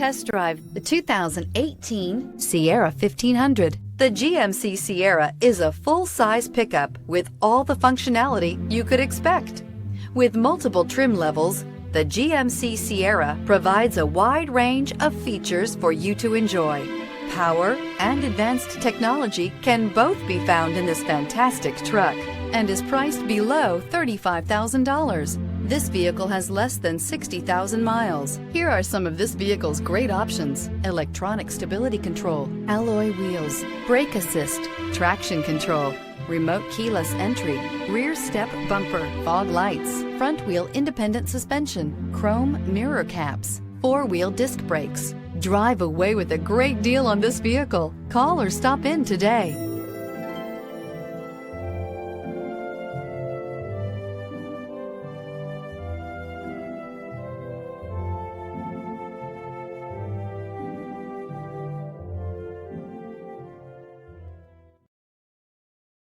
Test drive the 2018 Sierra 1500. The GMC Sierra is a full-size pickup with all the functionality you could expect. With multiple trim levels, the GMC Sierra provides a wide range of features for you to enjoy. Power and advanced technology can both be found in this fantastic truck and is priced below $35,000. This vehicle has less than 60,000 miles. Here are some of this vehicle's great options: electronic stability control, alloy wheels, brake assist, traction control, remote keyless entry, rear step bumper, fog lights, front wheel independent suspension, chrome mirror caps, four-wheel disc brakes. Drive away with a great deal on this vehicle. Call or stop in today.